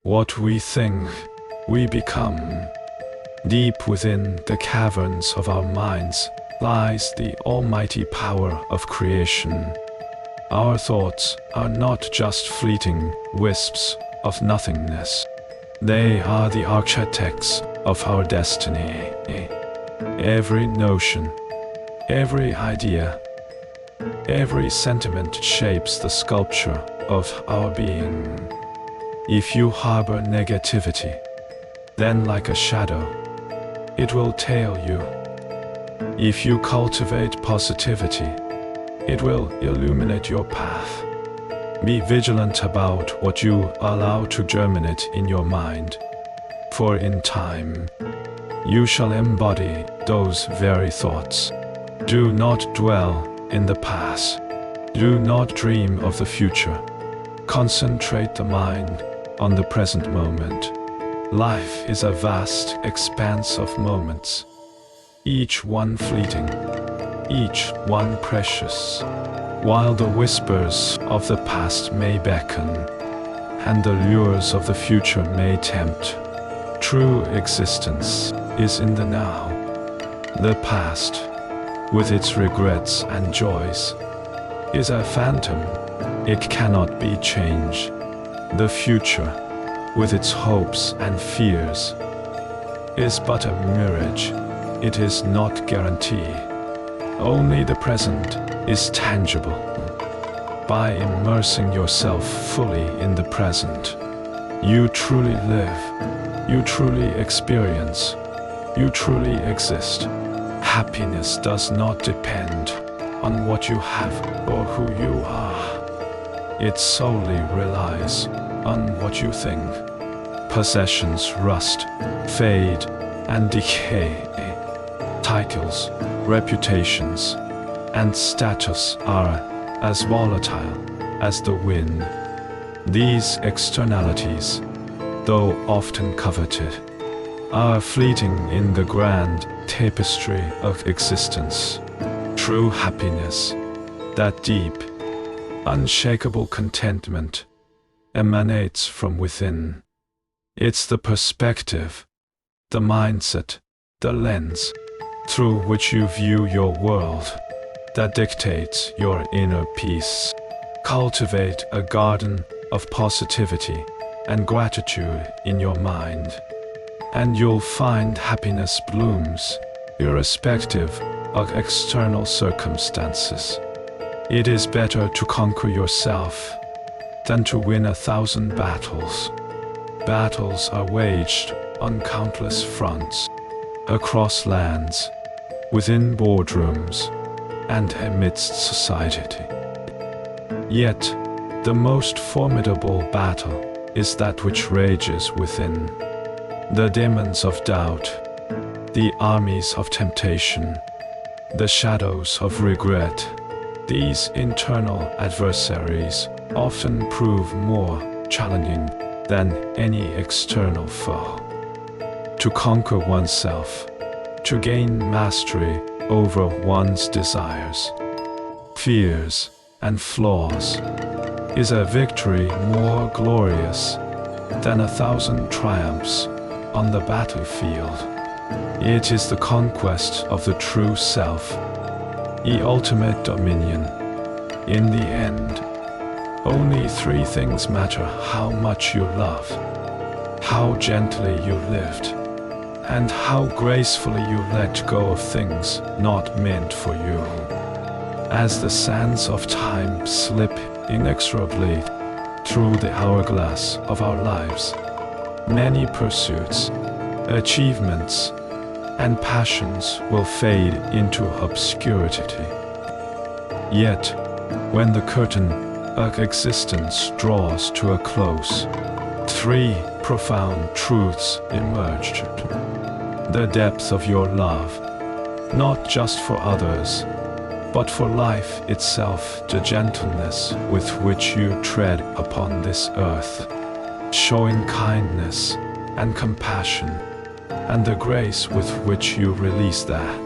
What we think, we become. Deep within the caverns of our minds lies the almighty power of creation. Our thoughts are not just fleeting wisps of nothingness. They are the architects of our destiny. Every notion, every idea, every sentiment shapes the sculpture of our being. If you harbor negativity, then like a shadow, it will tail you. If you cultivate positivity, it will illuminate your path. Be vigilant about what you allow to germinate in your mind, for in time, you shall embody those very thoughts. Do not dwell in the past. Do not dream of the future. Concentrate the mind on the present moment. Life is a vast expanse of moments, each one fleeting, each one precious. While the whispers of the past may beckon, and the lures of the future may tempt, true existence is in the now. The past, with its regrets and joys, is a phantom. It cannot be changed. The future, with its hopes and fears, is but a mirage. It is not guaranteed. Only the present is tangible. By immersing yourself fully in the present, you truly live, you truly experience, you truly exist. Happiness does not depend on what you have or who you are. It solely relies on what you think. Possessions rust, fade, and decay. Titles, reputations, and status are as volatile as the wind. These externalities, though often coveted, are fleeting in the grand tapestry of existence. True happiness, that deep, unshakable contentment, emanates from within. It's the perspective, the mindset, the lens through which you view your world that dictates your inner peace. Cultivate a garden of positivity and gratitude in your mind, and you'll find happiness blooms irrespective of external circumstances. It is better to conquer yourself than to win 1,000 battles. Battles are waged on countless fronts, across lands, within boardrooms, and amidst society. Yet, the most formidable battle is that which rages within. The demons of doubt, the armies of temptation, the shadows of regret, these internal adversaries often prove more challenging than any external foe. To conquer oneself, to gain mastery over one's desires, fears, and flaws, is a victory more glorious than 1,000 triumphs on the battlefield. It is the conquest of the true self, the ultimate dominion. In the end, only 3 things matter: how much you love, how gently you lived, and how gracefully you let go of things not meant for you. As the sands of time slip inexorably through the hourglass of our lives, many pursuits, achievements, and passions will fade into obscurity. Yet, when the curtain of existence draws to a close, 3 profound truths emerge. The depth of your love, not just for others, but for life itself, the gentleness with which you tread upon this earth, showing kindness and compassion, and the grace with which you release that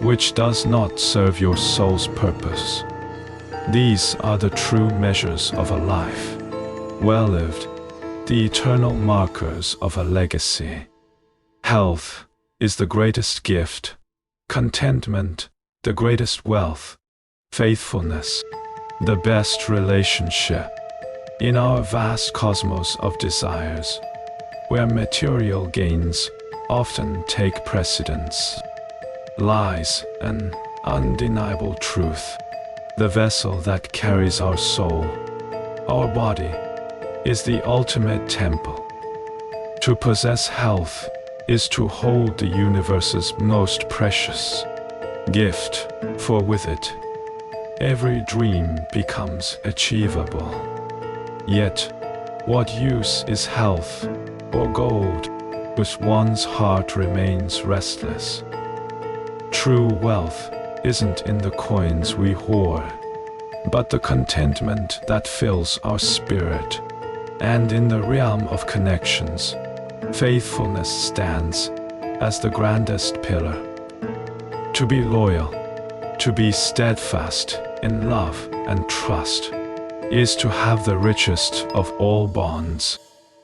which does not serve your soul's purpose. These are the true measures of a life well lived, the eternal markers of a legacy. Health is the greatest gift, contentment the greatest wealth, faithfulness the best relationship. In our vast cosmos of desires, where material gains often take precedence, lies an undeniable truth. The vessel that carries our soul, our body, is the ultimate temple. To possess health is to hold the universe's most precious gift, for with it, every dream becomes achievable. Yet, what use is health or gold if one's heart remains restless? True wealth isn't in the coins we hoard, but the contentment that fills our spirit. And in the realm of connections, faithfulness stands as the grandest pillar. To be loyal, to be steadfast in love and trust, is to have the richest of all bonds.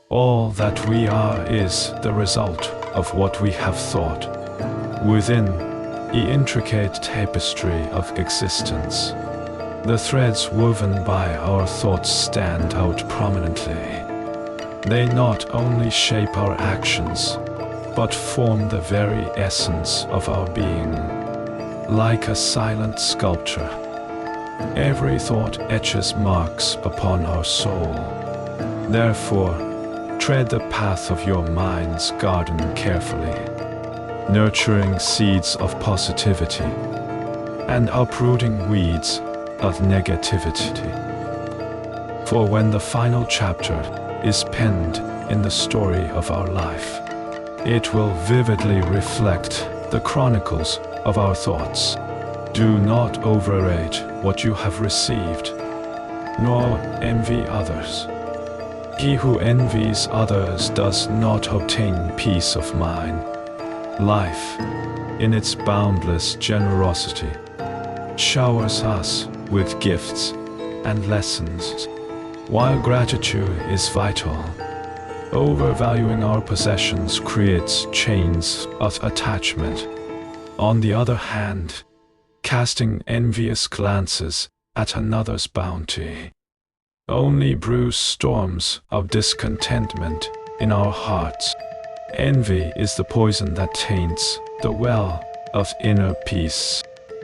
All that we are is the result of what we have thought. Within the intricate tapestry of existence, the threads woven by our thoughts stand out prominently. They not only shape our actions, but form the very essence of our being. Like a silent sculpture, every thought etches marks upon our soul. Therefore, tread the path of your mind's garden carefully, nurturing seeds of positivity and uprooting weeds of negativity. For when the final chapter is penned in the story of our life, it will vividly reflect the chronicles of our thoughts. Do not overrate what you have received, nor envy others. He who envies others does not obtain peace of mind. Life, in its boundless generosity, showers us with gifts and lessons. While gratitude is vital, overvaluing our possessions creates chains of attachment. On the other hand, casting envious glances at another's bounty only brews storms of discontentment in our hearts. Envy is the poison that taints the well of inner peace.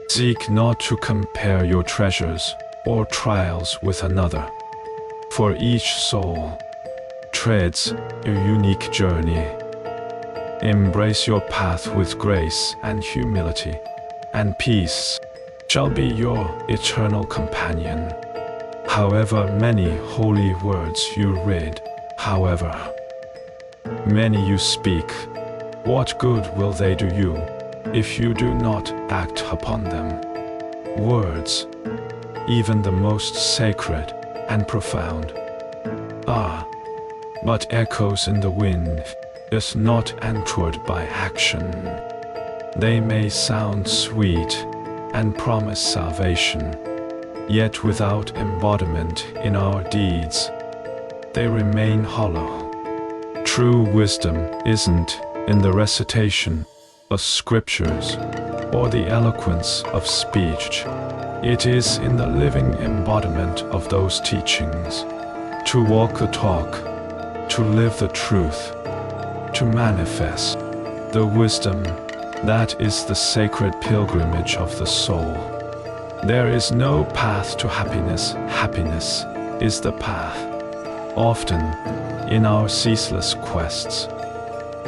Seek not to compare your treasures or trials with another, for each soul treads a unique journey. Embrace your path with grace and humility, and peace shall be your eternal companion. However many holy words you read, however many you speak, what good will they do you if you do not act upon them? Words, even the most sacred and profound, are but echoes in the wind, if not anchored by action. They may sound sweet and promise salvation, yet without embodiment in our deeds, they remain hollow. True wisdom isn't in the recitation of scriptures or the eloquence of speech. It is in the living embodiment of those teachings. To walk the talk, to live the truth, to manifest the wisdom that is the sacred pilgrimage of the soul. There is no path to happiness. Happiness is the path. Often, in our ceaseless quests,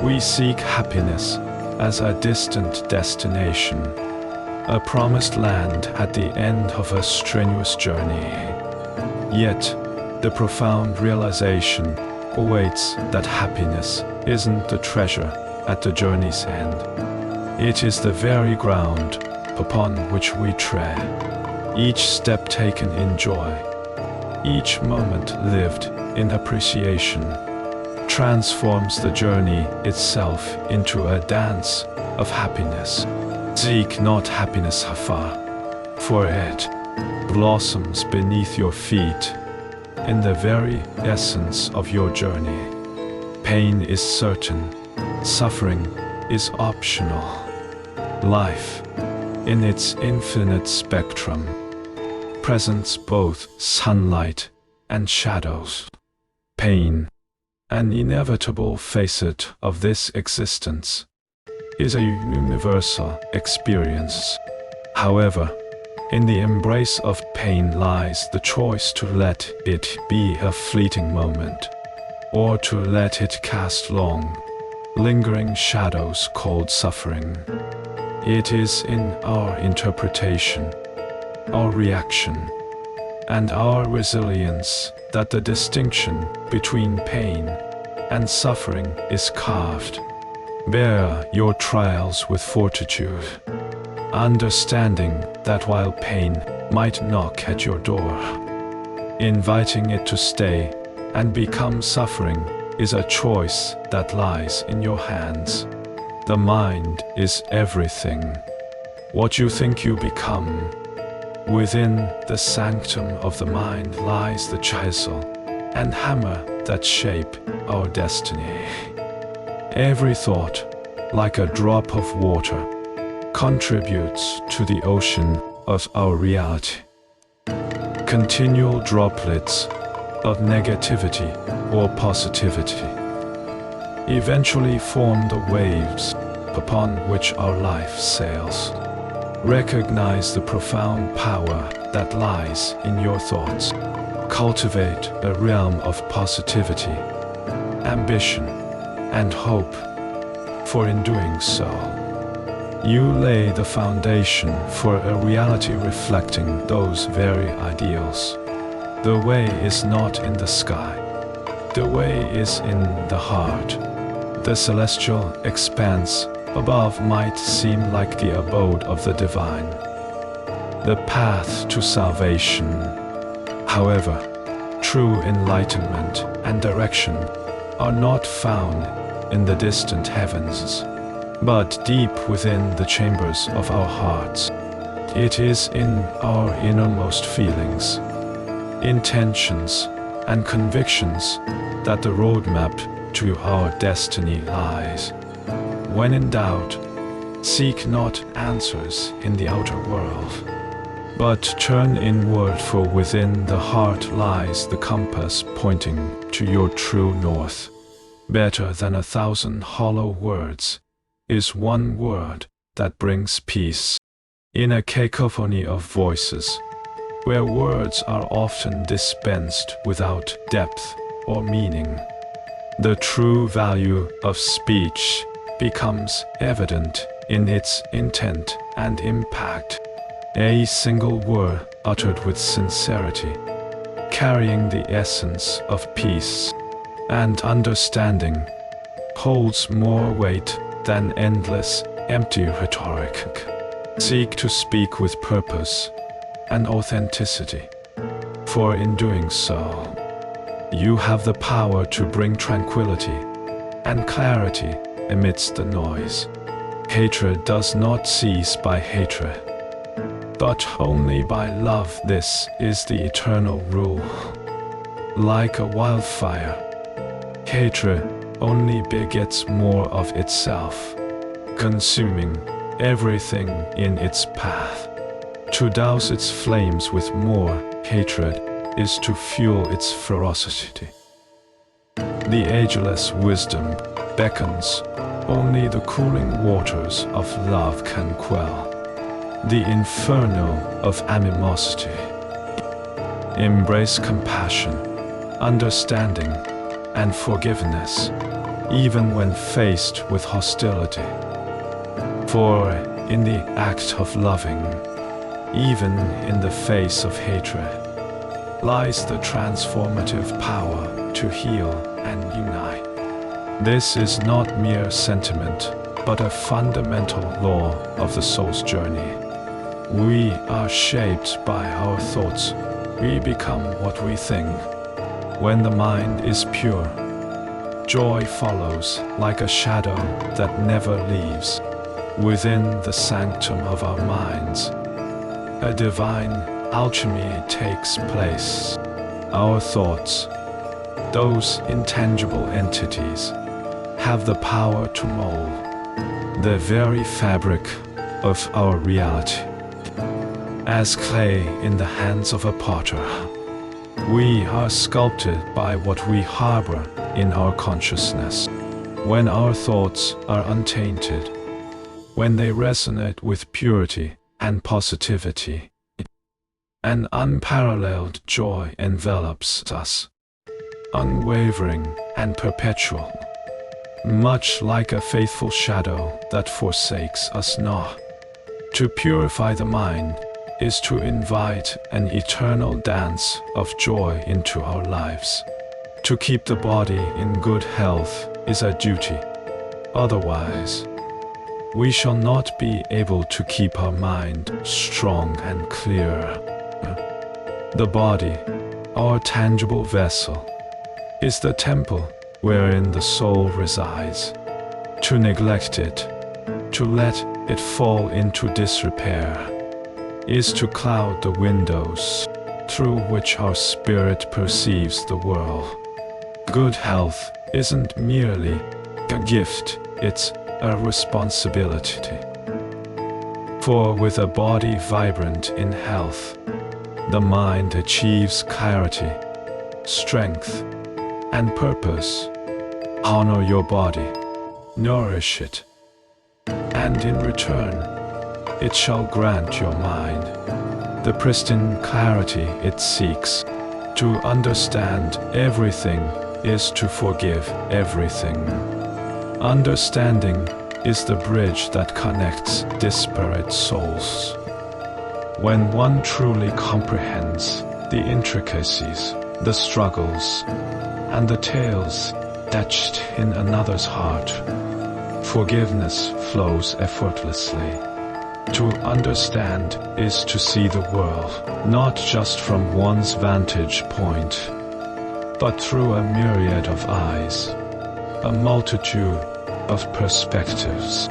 we seek happiness as a distant destination, a promised land at the end of a strenuous journey. Yet, the profound realization awaits that happiness isn't the treasure at the journey's end. It is the very ground upon which we tread. Each step taken in joy, each moment lived in appreciation, transforms the journey itself into a dance of happiness. Seek not happiness afar, for it blossoms beneath your feet in the very essence of your journey. Pain is certain, suffering is optional. Life, in its infinite spectrum, presents both sunlight and shadows. Pain, an inevitable facet of this existence, is a universal experience. However, in the embrace of pain lies the choice to let it be a fleeting moment, or to let it cast long, lingering shadows called suffering. It is in our interpretation, our reaction, and our resilience that the distinction between pain and suffering is carved. Bear your trials with fortitude, understanding that while pain might knock at your door, inviting it to stay and become suffering is a choice that lies in your hands. The mind is everything. What you think you become. Within the sanctum of the mind lies the chisel and hammer that shape our destiny. Every thought, like a drop of water, contributes to the ocean of our reality. Continual droplets of negativity or positivity eventually form the waves upon which our life sails. Recognize the profound power that lies in your thoughts. Cultivate a realm of positivity, ambition, and hope, for in doing so, you lay the foundation for a reality reflecting those very ideals. The way is not in the sky. The way is in the heart. The celestial expanse above might seem like the abode of the divine, the path to salvation. However, true enlightenment and direction are not found in the distant heavens, but deep within the chambers of our hearts. It is in our innermost feelings, intentions, and convictions that the roadmap to our destiny lies. When in doubt, seek not answers in the outer world, but turn inward, for within the heart lies the compass pointing to your true north. Better than 1,000 hollow words is one word that brings peace. In a cacophony of voices, where words are often dispensed without depth or meaning, the true value of speech becomes evident in its intent and impact. A single word uttered with sincerity, carrying the essence of peace and understanding, holds more weight than endless, empty rhetoric. Seek to speak with purpose and authenticity, for in doing so, you have the power to bring tranquility and clarity amidst the noise. Hatred does not cease by hatred, but only by love. This is the eternal rule. Like a wildfire, hatred only begets more of itself, consuming everything in its path. To douse its flames with more hatred is to fuel its ferocity. The ageless wisdom beckons, only the cooling waters of love can quell the inferno of animosity. Embrace compassion, understanding, and forgiveness, even when faced with hostility. For in the act of loving, even in the face of hatred, lies the transformative power to heal and unite. This is not mere sentiment, but a fundamental law of the soul's journey. We are shaped by our thoughts. We become what we think. When the mind is pure, joy follows like a shadow that never leaves. Within the sanctum of our minds, a divine alchemy takes place. Our thoughts, those intangible entities, have the power to mold the very fabric of our reality. As clay in the hands of a potter, we are sculpted by what we harbor in our consciousness. When our thoughts are untainted, when they resonate with purity and positivity, an unparalleled joy envelops us, unwavering and perpetual, much like a faithful shadow that forsakes us not. To purify the mind is to invite an eternal dance of joy into our lives. To keep the body in good health is a duty. Otherwise, we shall not be able to keep our mind strong and clear. The body, our tangible vessel, is the temple wherein the soul resides. To neglect it, to let it fall into disrepair, is to cloud the windows through which our spirit perceives the world. Good health isn't merely a gift, it's a responsibility. For with a body vibrant in health, the mind achieves clarity, strength, and purpose. Honor your body, nourish it, and in return, it shall grant your mind the pristine clarity it seeks. To understand everything is to forgive everything. Understanding is the bridge that connects disparate souls. When one truly comprehends the intricacies, the struggles, and the tales etched in another's heart, forgiveness flows effortlessly. To understand is to see the world, not just from one's vantage point, but through a myriad of eyes, a multitude of perspectives.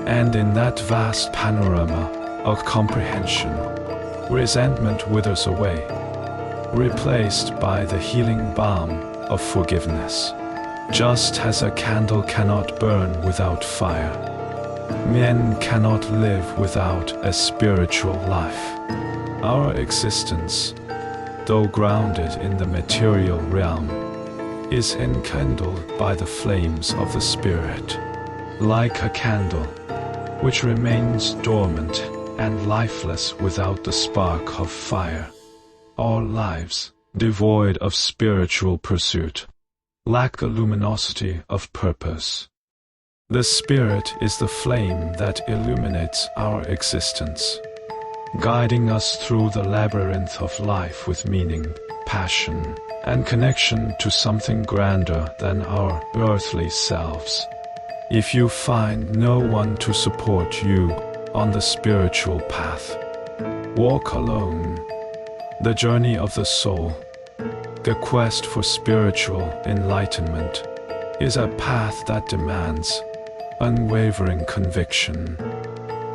And in that vast panorama of comprehension, resentment withers away, replaced by the healing balm of forgiveness. Just as a candle cannot burn without fire, men cannot live without a spiritual life. Our existence, though grounded in the material realm, is enkindled by the flames of the spirit. Like a candle, which remains dormant and lifeless without the spark of fire, our lives, devoid of spiritual pursuit, lack the luminosity of purpose. The Spirit is the flame that illuminates our existence, guiding us through the labyrinth of life with meaning, passion, and connection to something grander than our earthly selves. If you find no one to support you on the spiritual path, walk alone. The journey of the soul, the quest for spiritual enlightenment, is a path that demands unwavering conviction.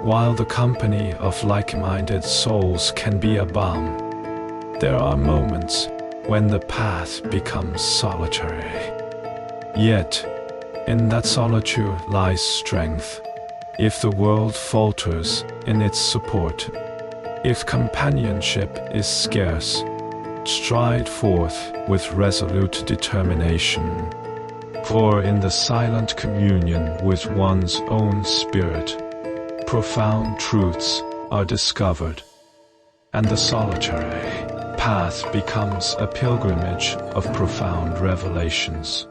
While the company of like-minded souls can be a balm, there are moments when the path becomes solitary. Yet, in that solitude lies strength. If the world falters in its support, if companionship is scarce, stride forth with resolute determination. For in the silent communion with one's own spirit, profound truths are discovered, and the solitary path becomes a pilgrimage of profound revelations.